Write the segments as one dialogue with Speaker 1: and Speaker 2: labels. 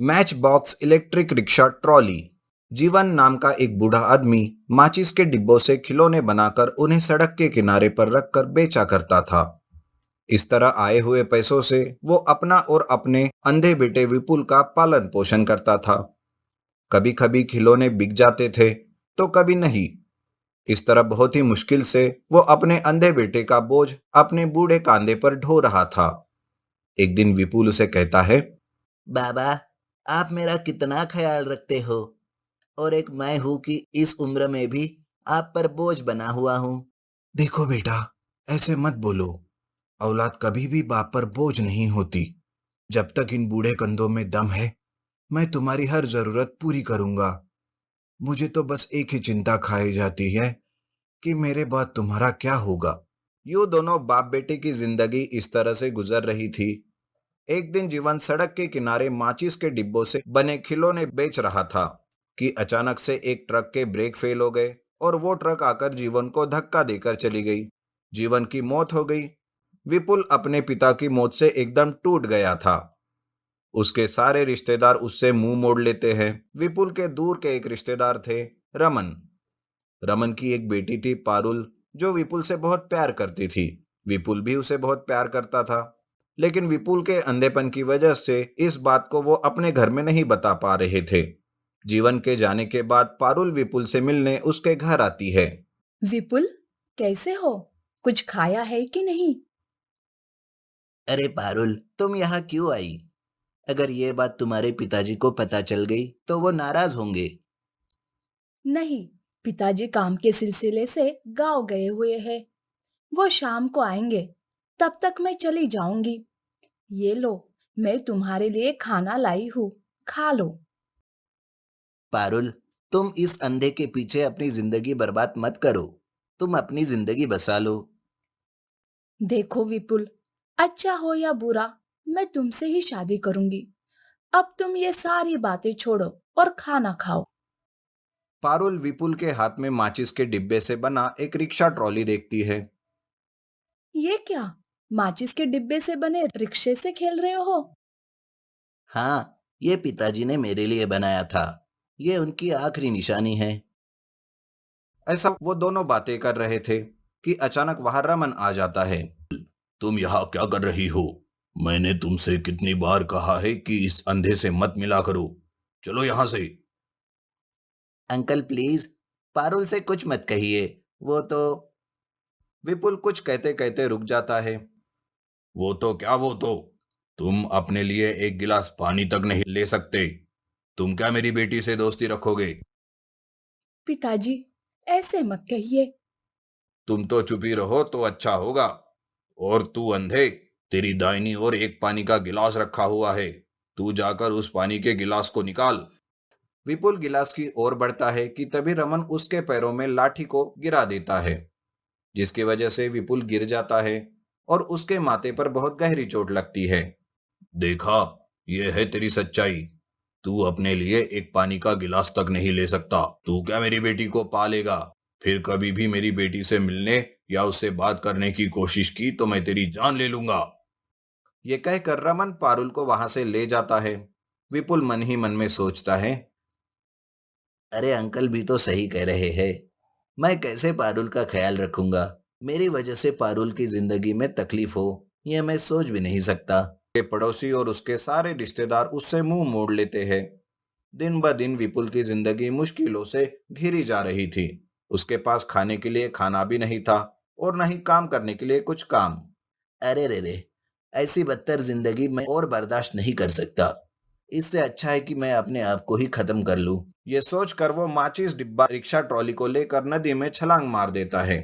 Speaker 1: Match box electric rickshaw trolley. जीवन नाम का एक बूढ़ा आदमी माचिस के डिब्बों से खिलौने बनाकर उन्हें सड़क के किनारे पर रखकर बेचा करता था। इस तरह आए हुए पैसों से वो अपना और अपने अंधे बेटे विपुल का पालन पोषण करता था। कभी कभी खिलौने बिक जाते थे तो कभी नहीं। इस तरह बहुत ही मुश्किल से वो अपने अंधे बेटे का बोझ अपने बूढ़े कांधे पर ढो रहा था। एक दिन विपुल उसे कहता है,
Speaker 2: बाबा, आप मेरा कितना ख्याल रखते हो। और एक मैं हूं कि इस उम्र में भी आप पर बोझ बना हुआ हूँ।
Speaker 1: देखो बेटा, ऐसे मत बोलो। औलाद कभी भी बाप पर बोझ नहीं होती। जब तक इन बूढ़े कंधों में दम है, मैं तुम्हारी हर जरूरत पूरी करूंगा। मुझे तो बस एक ही चिंता खाई जाती है कि मेरे बाद तुम्हारा क्या होगा। यूं दोनों बाप बेटे की जिंदगी इस तरह से गुजर रही थी। एक दिन जीवन सड़क के किनारे माचिस के डिब्बों से बने खिलौने बेच रहा था कि अचानक से एक ट्रक के ब्रेक फेल हो गए और वो ट्रक आकर जीवन को धक्का देकर चली गई। जीवन की मौत हो गई। विपुल अपने पिता की मौत से एकदम टूट गया था। उसके सारे रिश्तेदार उससे मुंह मोड़ लेते हैं। विपुल के दूर के एक रिश्तेदार थे, रमन। रमन की एक बेटी थी, पारुल, जो विपुल से बहुत प्यार करती थी। विपुल भी उसे बहुत प्यार करता था। लेकिन विपुल के अंधेपन की वजह से इस बात को वो अपने घर में नहीं बता पा रहे थे। जीवन के जाने के बाद पारुल विपुल से मिलने उसके घर आती है।
Speaker 3: विपुल, कैसे हो? कुछ खाया है कि नहीं?
Speaker 2: अरे पारुल, तुम यहाँ क्यों आई? अगर ये बात तुम्हारे पिताजी को पता चल गई तो वो नाराज होंगे।
Speaker 3: नहीं, पिताजी काम के सिलसिले से गांव गए हुए हैं। वो शाम को आएंगे। तब तक मैं चली जाऊंगी। ये लो, मैं तुम्हारे लिए खाना लाई हूँ। खा लो।
Speaker 2: पारुल, तुम इस अंधे के पीछे अपनी जिंदगी बर्बाद मत करो। तुम अपनी जिंदगी बसा लो।
Speaker 3: देखो विपुल, अच्छा हो या बुरा, मैं तुमसे ही शादी करूंगी। अब तुम ये सारी बातें छोड़ो और खाना खाओ।
Speaker 1: पारुल विपुल के हाथ में माचिस के डिब्बे से बना एक रिक्शा ट्रॉली देखती है।
Speaker 3: ये क्या? माचिस के डिब्बे से बने रिक्शे से खेल रहे हो?
Speaker 2: हाँ, ये पिताजी ने मेरे लिए बनाया था। ये उनकी आखिरी निशानी है।
Speaker 1: ऐसा वो दोनों बातें कर रहे थे कि अचानक वहां रमन आ जाता है। तुम यहाँ क्या कर रही हो? मैंने तुमसे कितनी बार कहा है कि इस अंधे से मत मिला करो। चलो यहाँ से।
Speaker 2: अंकल प्लीज, पारुल से कुछ मत कहिए। वो तो।
Speaker 1: विपुल कुछ कहते कहते रुक जाता है। वो तो क्या, वो तो तुम अपने लिए एक गिलास पानी तक नहीं ले सकते। तुम क्या मेरी बेटी से दोस्ती रखोगे?
Speaker 3: पिताजी, ऐसे मत कहिए।
Speaker 1: तुम तो चुप ही रहो तो अच्छा होगा। और तू अंधे, तेरी दाहिनी ओर एक पानी का गिलास रखा हुआ है। तू जाकर उस पानी के गिलास को निकाल। विपुल गिलास की ओर बढ़ता है कि तभी रमन उसके पैरों में लाठी को गिरा देता है, जिसकी वजह से विपुल गिर जाता है और उसके माथे पर बहुत गहरी चोट लगती है। देखा, यह है तेरी सच्चाई। तू अपने लिए एक पानी का गिलास तक नहीं ले सकता। तू क्या मेरी बेटी को पालेगा? फिर कभी भी मेरी बेटी से मिलने या उससे बात करने की कोशिश की तो मैं तेरी जान ले लूंगा। ये कहकर रमन पारुल को वहां से ले जाता है। विपुल मन ही मन में सोचता है,
Speaker 2: अरे अंकल भी तो सही कह रहे हैं। मैं कैसे पारुल का ख्याल रखूंगा? मेरी वजह से पारुल की जिंदगी में तकलीफ हो, यह मैं सोच भी नहीं सकता।
Speaker 1: के पड़ोसी और उसके सारे रिश्तेदार उससे मुंह मोड़ लेते हैं। दिन ब दिन विपुल की जिंदगी मुश्किलों से घिरी जा रही थी। उसके पास खाने के लिए खाना भी नहीं था और न ही काम करने के लिए कुछ काम।
Speaker 2: अरे रे रे, ऐसी बदतर जिंदगी मैं और बर्दाश्त नहीं कर सकता। इससे अच्छा है कि मैं अपने आप को ही खत्म कर लूं।
Speaker 1: ये सोचकर वो माचिस डिब्बा रिक्शा ट्रॉली को लेकर नदी में छलांग मार देता है।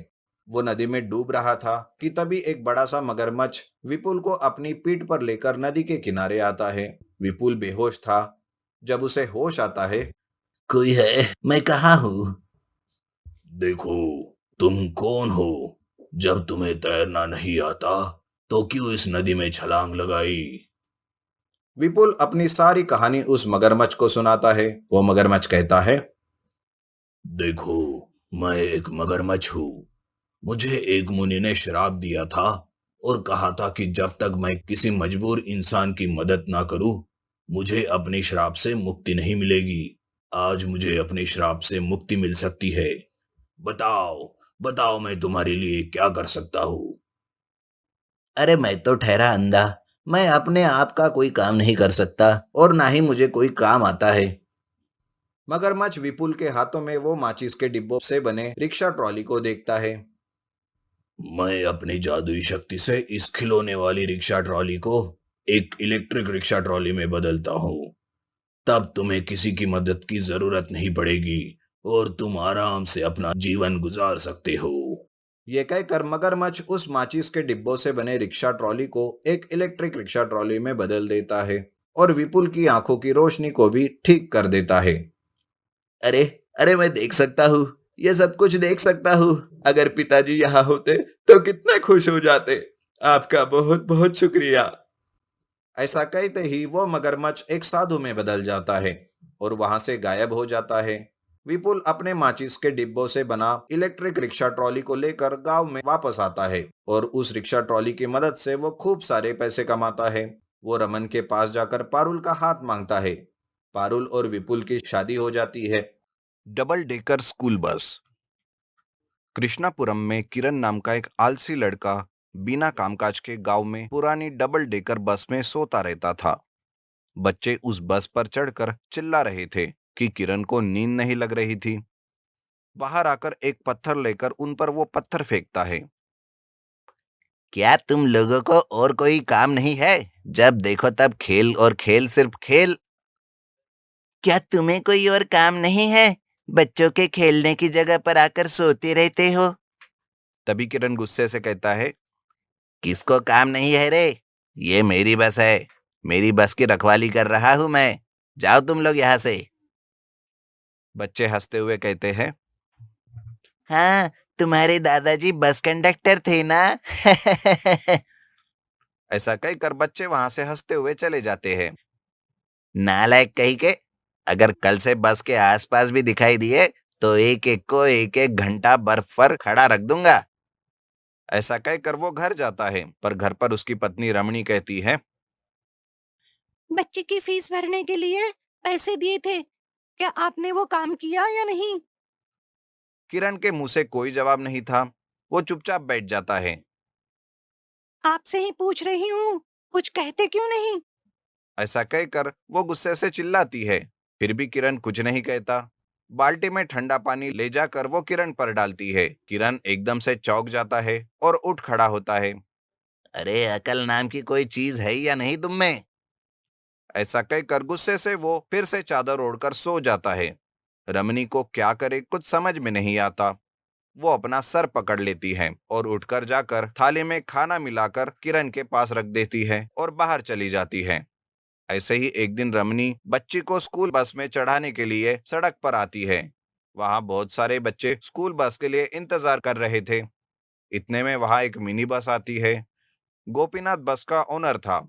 Speaker 1: वो नदी में डूब रहा था कि तभी एक बड़ा सा मगरमच्छ विपुल को अपनी पीठ पर लेकर नदी के किनारे आता है। विपुल बेहोश था। जब उसे होश आता है,
Speaker 2: कोई है? मैं कहाँ हूँ?
Speaker 1: देखो, तुम कौन हो? जब तुम्हें तैरना नहीं आता तो क्यों इस नदी में छलांग लगाई? विपुल अपनी सारी कहानी उस मगरमच्छ को सुनाता है। वो मगरमच्छ कहता है, देखो, मैं एक मगरमच्छ हूँ। मुझे एक मुनि ने श्राप दिया था और कहा था कि जब तक मैं किसी मजबूर इंसान की मदद ना करूं, मुझे अपने श्राप से मुक्ति नहीं मिलेगी। आज मुझे अपने श्राप से मुक्ति मिल सकती है। बताओ, बताओ मैं तुम्हारे लिए क्या कर सकता हूँ?
Speaker 2: अरे मैं तो ठहरा अंधा, मैं अपने आप का कोई काम नहीं कर सकता और ना ही मुझे कोई काम आता है।
Speaker 1: मगरमच्छ विपुल के हाथों में वो माचिस के डिब्बों से बने रिक्शा ट्रॉली को देखता है। मैं अपनी जादुई शक्ति से इस खिलौने वाली रिक्शा ट्रॉली को एक इलेक्ट्रिक रिक्शा ट्रॉली में बदलता हूँ। तब तुम्हें किसी की मदद की जरूरत नहीं पड़ेगी और तुम आराम से अपना जीवन गुजार सकते हो। ये कहकर मगरमच्छ उस माचिस के डिब्बों से बने रिक्शा ट्रॉली को एक इलेक्ट्रिक रिक्शा ट्रॉली में बदल देता है और विपुल की आंखों की रोशनी को भी ठीक कर देता है।
Speaker 2: अरे अरे मैं देख सकता हूँ, ये सब कुछ देख सकता हूँ। अगर पिताजी यहाँ होते तो कितने खुश हो जाते। आपका बहुत बहुत शुक्रिया।
Speaker 1: ऐसा कहते ही वो मगरमच्छ एक साधु में बदल जाता है और वहां से गायब हो जाता है। विपुल अपने माचिस के डिब्बों से बना इलेक्ट्रिक रिक्शा ट्रॉली को लेकर गांव में वापस आता है और उस रिक्शा ट्रॉली की मदद से वो खूब सारे पैसे कमाता है। वो रमन के पास जाकर पारुल का हाथ मांगता है। पारुल और विपुल की शादी हो जाती है। Double decker school bus. Krishnapuram में किरण नाम का एक आलसी लड़का बिना कामकाज के गांव में पुरानी डबल डेकर बस में सोता रहता था। बच्चे उस बस पर चढ़कर चिल्ला रहे थे कि किरण को नींद नहीं लग रही थी। बाहर आकर एक पत्थर लेकर उन पर वो पत्थर फेंकता है।
Speaker 2: क्या तुम लोगों को और कोई काम नहीं है? जब देखो तब खेल और खेल, सिर्फ खेल। क्या तुम्हें कोई और काम नहीं है? बच्चों के खेलने की जगह पर आकर सोते रहते हो।
Speaker 1: तभी किरण गुस्से से कहता है,
Speaker 2: किसको काम नहीं है रे? ये मेरी बस है, मेरी बस की रखवाली कर रहा हूं मैं। जाओ तुम लोग यहाँ से।
Speaker 1: बच्चे हंसते हुए कहते हैं,
Speaker 2: हाँ, तुम्हारे दादाजी बस कंडक्टर थे ना?
Speaker 1: ऐसा कहकर बच्चे वहां से हंसते हुए चले जाते हैं।
Speaker 2: नालायक कहीं के, अगर कल से बस के आसपास भी दिखाई दिए तो एक एक को एक एक घंटा बर्फ पर खड़ा रख दूंगा।
Speaker 1: ऐसा कहकर वो घर जाता है, पर घर पर उसकी पत्नी रमणी कहती है,
Speaker 4: बच्चे की फीस भरने के लिए पैसे दिए थे, क्या आपने वो काम किया या नहीं?
Speaker 1: किरण के मुंह से कोई जवाब नहीं था। वो चुपचाप बैठ जाता है।
Speaker 4: आपसे ही पूछ रही हूँ, कुछ कहते क्यों नहीं?
Speaker 1: ऐसा कहकर वो गुस्से से चिल्लाती है। फिर भी किरण कुछ नहीं कहता। बाल्टी में ठंडा पानी ले जाकर वो किरण पर डालती है। किरण एकदम से चौंक जाता है और उठ खड़ा होता है।
Speaker 2: अरे अकल नाम की कोई चीज है या नहीं तुम में?
Speaker 1: ऐसा कहकर गुस्से से वो फिर से चादर ओढ़कर सो जाता है। रमनी को क्या करे कुछ समझ में नहीं आता। वो अपना सर पकड़ लेती है और उठकर जाकर थाली में खाना मिलाकर किरण के पास रख देती है और बाहर चली जाती है। ऐसे ही एक दिन रमनी बच्ची को स्कूल बस में चढ़ाने के लिए सड़क पर आती है। वहां बहुत सारे बच्चे स्कूल बस के लिए इंतजार कर रहे थे। इतने में वहां एक मिनी बस आती है। गोपीनाथ बस का ओनर था।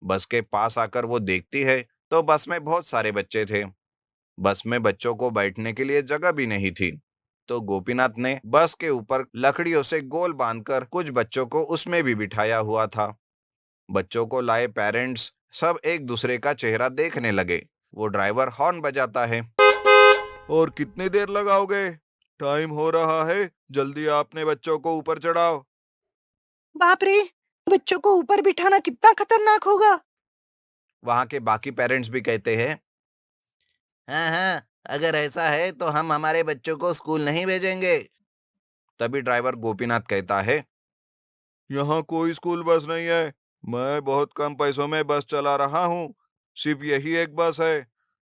Speaker 1: बस के पास आकर वो देखती है तो बस में बहुत सारे बच्चे थे। बस में बच्चों को बैठने के लिए जगह भी नहीं थी। तो गोपीनाथ ने बस के ऊपर लकड़ियों से गोल बांधकर कुछ बच्चों को उसमें भी बिठाया हुआ था। बच्चों को लाए पेरेंट्स सब एक दूसरे का चेहरा देखने लगे। वो ड्राइवर हॉर्न बजाता है, और कितनी देर लगाओगे? टाइम हो रहा है, जल्दी आपने बच्चों को ऊपर चढ़ाओ।
Speaker 4: बाप रे, बच्चों को ऊपर बिठाना कितना खतरनाक होगा।
Speaker 1: वहां के बाकी पेरेंट्स भी कहते हैं,
Speaker 2: हाँ हाँ, अगर ऐसा है तो हम हमारे बच्चों को स्कूल नहीं भेजेंगे।
Speaker 1: तभी ड्राइवर गोपीनाथ कहता है, यहाँ कोई स्कूल बस नहीं है। मैं बहुत कम पैसों में बस चला रहा हूँ। सिर्फ यही एक बस है।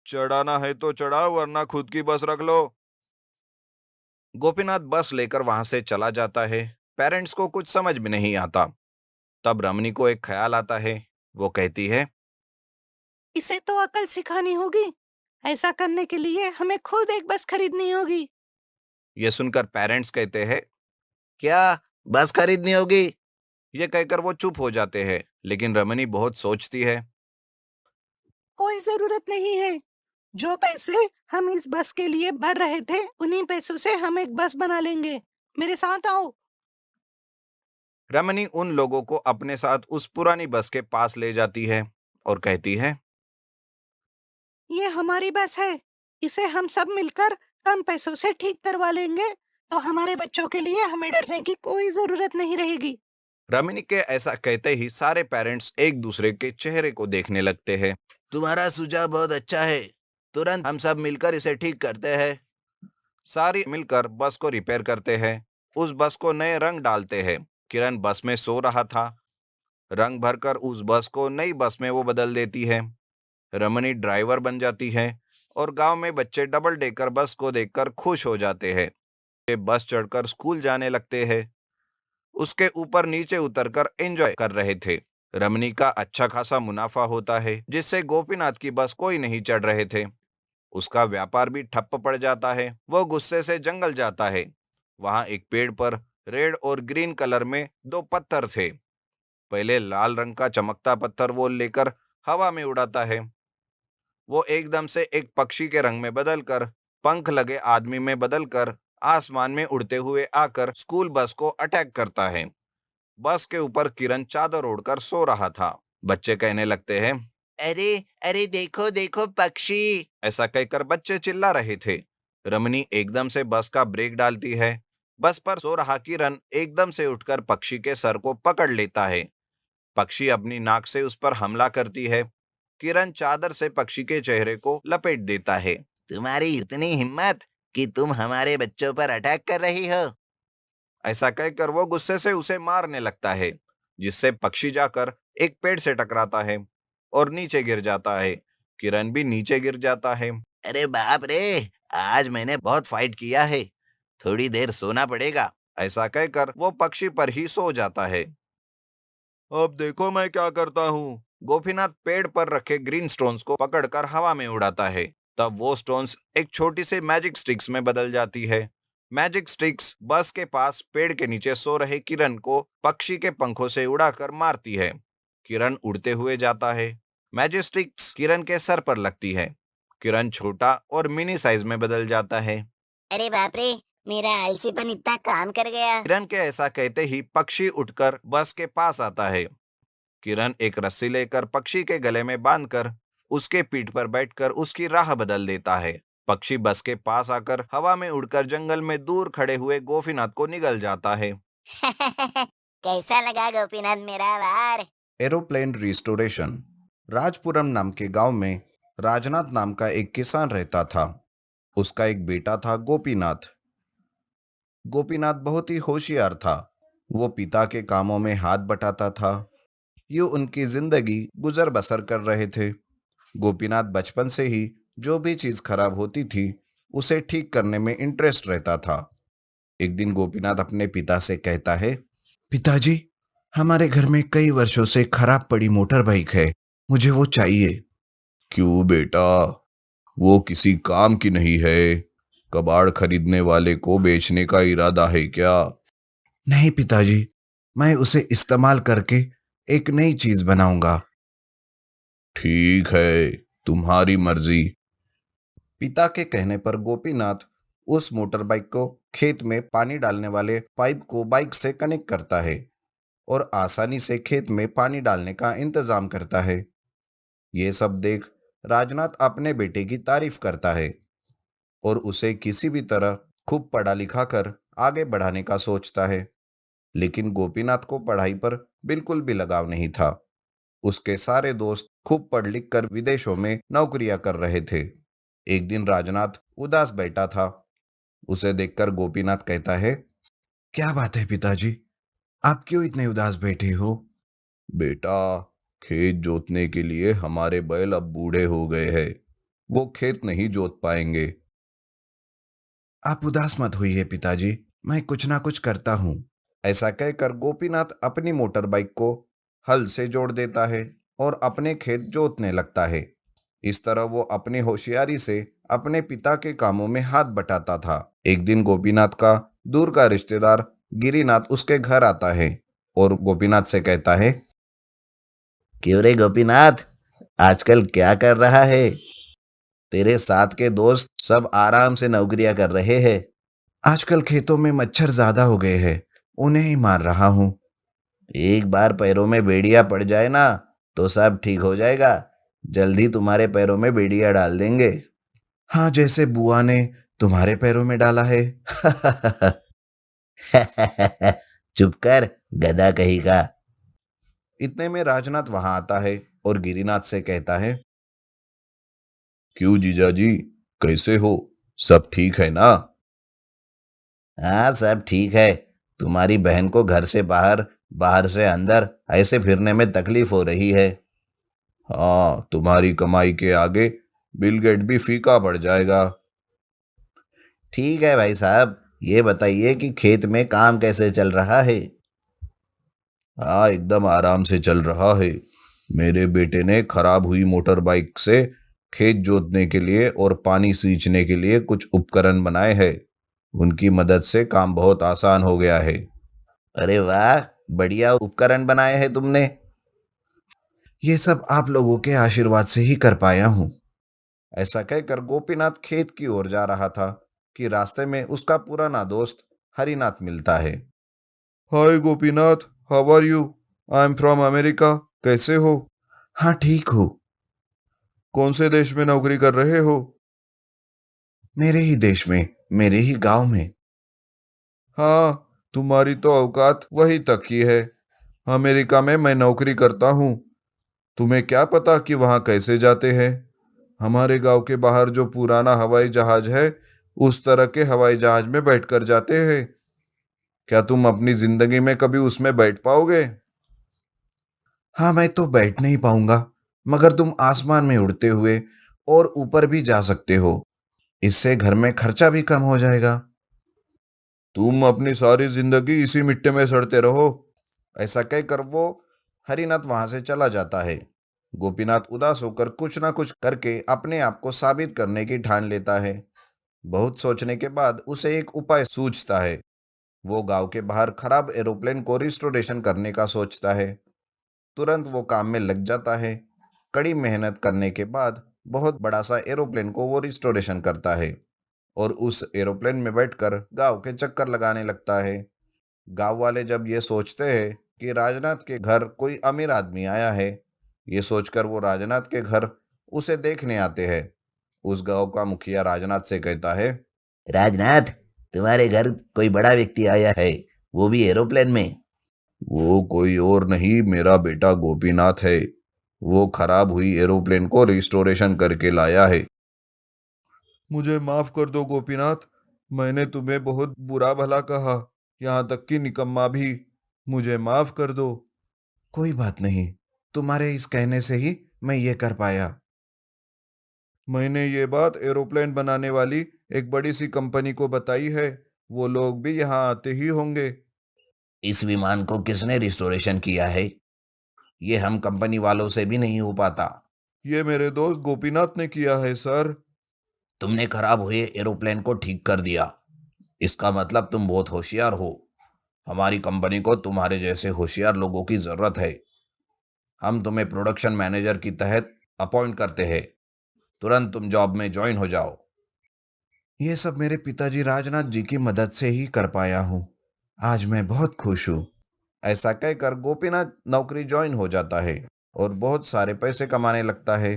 Speaker 1: चढ़ाना है तो चढ़ाओ, वरना खुद की बस रख लो। गोपीनाथ बस लेकर वहां से चला जाता है। पेरेंट्स को कुछ समझ में नहीं आता। तब रमनी को एक ख्याल आता है। वो कहती है,
Speaker 4: इसे तो अकल सिखानी होगी। ऐसा करने के लिए हमें खुद एक बस खरीदनी होगी।
Speaker 1: ये सुनकर पेरेंट्स कहते हैं।
Speaker 2: क्या बस खरीदनी होगी?
Speaker 1: ये कहकर वो चुप हो जाते हैं, लेकिन रमनी बहुत सोचती है।
Speaker 4: कोई जरूरत नहीं है। जो पैसे हम इस बस के लिए भर रहे थे, उन्हीं पैसों से हम एक बस बना लेंगे। मेरे साथ आओ।
Speaker 1: रमनी उन लोगों को अपने साथ उस पुरानी बस के पास ले जाती है और कहती है,
Speaker 4: ये हमारी बस है, इसे हम सब मिलकर कम पैसों से ठीक करवा लेंगे, तो हमारे बच्चों के लिए हमें डरने की कोई जरूरत नहीं रहेगी।
Speaker 1: रमनी के ऐसा कहते ही सारे पेरेंट्स एक दूसरे के चेहरे को देखने लगते हैं।
Speaker 2: तुम्हारा सुझाव बहुत अच्छा है, तुरंत हम सब मिलकर इसे ठीक करते हैं।
Speaker 1: सारी मिलकर बस को रिपेयर करते हैं। उस बस को नए रंग डालते हैं। किरण बस में सो रहा था। रंग भरकर उस बस को नई बस में वो बदल देती है। रमनी ड्राइवर बन जाती है और गांव में बच्चे डबल डेकर बस को देखकर खुश हो जाते हैं। वे बस चढ़कर स्कूल जाने लगते हैं। उसके ऊपर नीचे उतरकर एंजॉय कर रहे थे। रमनी का अच्छा खासा मुनाफा होता है, जिससे गोपीनाथ की बस कोई नहीं चढ़ रहे थे। उसका व्यापार भी ठप्प पड़ जाता है। वो गुस्से से जंगल जाता है। वहां एक पेड़ पर रेड और ग्रीन कलर में दो पत्थर थे। पहले लाल रंग का चमकता पत्थर वो लेकर हवा में उड़ाता है। वो एकदम से एक पक्षी के रंग में बदलकर, पंख लगे आदमी में बदलकर आसमान में उड़ते हुए आकर स्कूल बस को अटैक करता है। बस के ऊपर किरण चादर ओढ़कर सो रहा था। बच्चे कहने लगते हैं,
Speaker 2: अरे अरे देखो देखो पक्षी।
Speaker 1: ऐसा कहकर बच्चे चिल्ला रहे थे। रमनी एकदम से बस का ब्रेक डालती है। बस पर सो रहा किरण एकदम से उठकर पक्षी के सर को पकड़ लेता है। पक्षी अपनी नाक से उस पर हमला करती है। किरण चादर से पक्षी के चेहरे को लपेट देता है।
Speaker 2: तुम्हारी इतनी हिम्मत कि तुम हमारे बच्चों पर अटैक कर रही हो।
Speaker 1: ऐसा कहकर वो गुस्से से उसे मारने लगता है, जिससे पक्षी जाकर एक पेड़ से टकराता है और नीचे गिर जाता है। किरण भी नीचे गिर जाता है।
Speaker 2: अरे बाप रे, आज मैंने बहुत फाइट किया है, थोड़ी देर सोना पड़ेगा।
Speaker 1: ऐसा कहकर वो पक्षी पर ही सो जाता है। अब देखो मैं क्या करता हूँ। गोपीनाथ पेड़ पर रखे ग्रीन स्टोन्स को पकड़कर हवा में उड़ाता है। तब वो स्टोन्स एक छोटी सी मैजिक स्टिक्स में बदल जाती है। मैजिक स्टिक्स बस के पास पेड़ के नीचे सो रहे किरण को पक्षी के पंखों से उड़ाकर मारती है। किरण उड़ते हुए जाता है। मैजिक स्टिक्स किरण के सर पर लगती है। किरण छोटा और मिनी साइज में बदल जाता है।
Speaker 5: अरे बाप रे, मेरा आलसीपन इतना काम कर गया।
Speaker 1: किरण के ऐसा कहते ही पक्षी उठकर बस के पास आता है। किरण एक रस्सी लेकर पक्षी के गले में बांधकर उसके पीठ पर बैठकर उसकी राह बदल देता है। पक्षी बस के पास आकर हवा में उड़कर जंगल में दूर खड़े हुए गोपीनाथ को निगल जाता है।
Speaker 5: कैसा लगा गोपीनाथ मेरा वार?
Speaker 1: Aeroplane restoration. राजपुरम नाम के गांव में राजनाथ नाम का एक किसान रहता था। उसका एक बेटा था गोपीनाथ। गोपीनाथ बहुत ही होशियार था। वो पिता के कामों में हाथ बटाता था। यूं उनकी जिंदगी गुजर बसर कर रहे थे। गोपीनाथ बचपन से ही जो भी चीज खराब होती थी उसे ठीक करने में इंटरेस्ट रहता था। एक दिन गोपीनाथ अपने पिता से कहता है, पिताजी, हमारे घर में कई वर्षों से खराब पड़ी मोटर बाइक है, मुझे वो चाहिए। क्यों बेटा, वो किसी काम की नहीं है? कबाड़ खरीदने वाले को बेचने का इरादा है क्या? नहीं पिताजी, मैं उसे इस्तेमाल करके एक नई चीज बनाऊंगा। ठीक है, तुम्हारी मर्जी। पिता के कहने पर गोपीनाथ उस मोटर बाइक को खेत में पानी डालने वाले पाइप को बाइक से कनेक्ट करता है और आसानी से खेत में पानी डालने का इंतजाम करता है। ये सब देख राजनाथ अपने बेटे की तारीफ करता है और उसे किसी भी तरह खूब पढ़ा लिखा कर आगे बढ़ाने का सोचता है। लेकिन गोपीनाथ को पढ़ाई पर बिल्कुल भी लगाव नहीं था। उसके सारे दोस्त खूब पढ़ लिख कर विदेशों में नौकरियां कर रहे थे। एक दिन राजनाथ उदास बैठा था। उसे देखकर गोपीनाथ कहता है, क्या बात है पिताजी, आप क्यों इतने उदास बैठे हो? बेटा, खेत जोतने के लिए हमारे बैल अब बूढ़े हो गए हैं, वो खेत नहीं जोत पाएंगे। आप उदास मत होइए पिताजी, मैं कुछ ना कुछ करता हूँ। ऐसा कहकर गोपीनाथ अपनी मोटर बाइक को हल से जोड़ देता है और अपने खेत जोतने लगता है। इस तरह वो अपनी होशियारी से अपने पिता के कामों में हाथ बटाता था। एक दिन गोपीनाथ का दूर का रिश्तेदार गिरिनाथ उसके घर आता है और गोपीनाथ से कहता है,
Speaker 2: क्यों रे गोपीनाथ, आजकल क्या कर रहा है? तेरे साथ के दोस्त सब आराम से नौकरियां कर रहे हैं।
Speaker 1: आजकल खेतों में मच्छर ज्यादा हो गए हैं, उन्हें ही मार रहा हूँ।
Speaker 2: एक बार पैरों में बेड़ियां पड़ जाए ना तो सब ठीक हो जाएगा। जल्दी तुम्हारे पैरों में बेड़ियां डाल देंगे।
Speaker 1: हाँ, जैसे बुआ ने तुम्हारे पैरों में डाला है।
Speaker 2: चुप कर, गधा कहीं का।
Speaker 1: इतने में राजनाथ वहां आता है और गिरिनाथ से कहता है, क्यों जीजाजी, कैसे हो? सब ठीक है ना?
Speaker 2: हाँ, सब ठीक है। तुम्हारी बहन को घर से बाहर, बाहर से अंदर ऐसे फिरने में तकलीफ हो रही है।
Speaker 1: हाँ, तुम्हारी कमाई के आगे बिल गेट भी फीका पड़ जाएगा।
Speaker 2: ठीक है भाई साहब, ये बताइए कि खेत में काम कैसे चल रहा है?
Speaker 1: हाँ, एकदम आराम से चल रहा है। मेरे बेटे ने खराब हुई मोटर बाइक से खेत जोतने के लिए और पानी सींचने के लिए कुछ उपकरण बनाए हैं। उनकी मदद से काम बहुत आसान हो गया है।
Speaker 2: अरे वाह, बढ़िया उपकरण बनाए हैं तुमने।
Speaker 1: ये सब आप लोगों के आशीर्वाद से ही कर पाया हूँ। ऐसा कहकर गोपीनाथ खेत की ओर जा रहा था कि रास्ते में उसका पुराना दोस्त हरिनाथ मिलता है। Hi Gopinath, how are you? I am from America. कैसे हो? हाँ, ठीक हो। कौन से देश में नौकरी कर रहे हो? मेरे ही देश में, मेरे ही गांव में। हाँ, तुम्हारी तो औकात वही तक ही है। अमेरिका में मैं नौकरी करता हूँ। तुम्हें क्या पता कि वहां कैसे जाते हैं? हमारे गांव के बाहर जो पुराना हवाई जहाज है, उस तरह के हवाई जहाज में बैठकर जाते हैं। क्या तुम अपनी जिंदगी में कभी उसमें बैठ पाओगे? हाँ, मैं तो बैठ नहीं पाऊंगा, मगर तुम आसमान में उड़ते हुए और ऊपर भी जा सकते हो। इससे घर में खर्चा भी कम हो जाएगा। तुम अपनी सारी जिंदगी इसी मिट्टी में सड़ते रहो। ऐसा कहकर वो हरिनाथ वहां से चला जाता है। गोपीनाथ उदास होकर कुछ ना कुछ करके अपने आप को साबित करने की ठान लेता है। बहुत सोचने के बाद उसे एक उपाय सूझता है। वो गांव के बाहर खराब एरोप्लेन को रिस्टोरेशन करने का सोचता है। तुरंत वो काम में लग जाता है। कड़ी मेहनत करने के बाद बहुत बड़ा सा एरोप्लेन को वो रिस्टोरेशन करता है और उस एरोप्लेन में बैठकर गांव के चक्कर लगाने लगता है। गांव वाले जब ये सोचते हैं कि राजनाथ के घर कोई अमीर आदमी आया है, ये सोचकर वो राजनाथ के घर उसे देखने आते हैं। उस गांव का मुखिया राजनाथ से कहता है,
Speaker 2: राजनाथ, तुम्हारे घर कोई बड़ा व्यक्ति आया है, वो भी एरोप्लेन में।
Speaker 1: वो कोई और नहीं, मेरा बेटा गोपीनाथ है। वो खराब हुई एरोप्लेन को रिस्टोरेशन करके लाया है। मुझे माफ कर दो गोपीनाथ, मैंने तुम्हें बहुत बुरा भला कहा, यहाँ तक कि निकम्मा भी। मुझे माफ कर दो। कोई बात नहीं, तुम्हारे इस कहने से ही मैं ये कर पाया। मैंने ये बात एरोप्लेन बनाने वाली एक बड़ी सी कंपनी को बताई है। वो लोग भी यहाँ आते ही होंगे।
Speaker 2: इस विमान को किसने रिस्टोरेशन किया है? ये हम कंपनी वालों से भी नहीं हो पाता।
Speaker 1: ये मेरे दोस्त गोपीनाथ ने किया है सर।
Speaker 2: तुमने खराब हुए एरोप्लेन को ठीक कर दिया, इसका मतलब तुम बहुत होशियार हो। हमारी कंपनी को तुम्हारे जैसे होशियार लोगों की जरूरत है। हम तुम्हें प्रोडक्शन मैनेजर की तहत अपॉइंट करते हैं। तुरंत तुम जॉब में ज्वाइन हो जाओ। ये सब मेरे पिताजी राजनाथ जी की मदद से ही कर पाया हूँ। आज मैं बहुत खुश हूँ। ऐसा कहकर गोपीनाथ नौकरी ज्वाइन हो जाता है और बहुत सारे पैसे कमाने लगता है।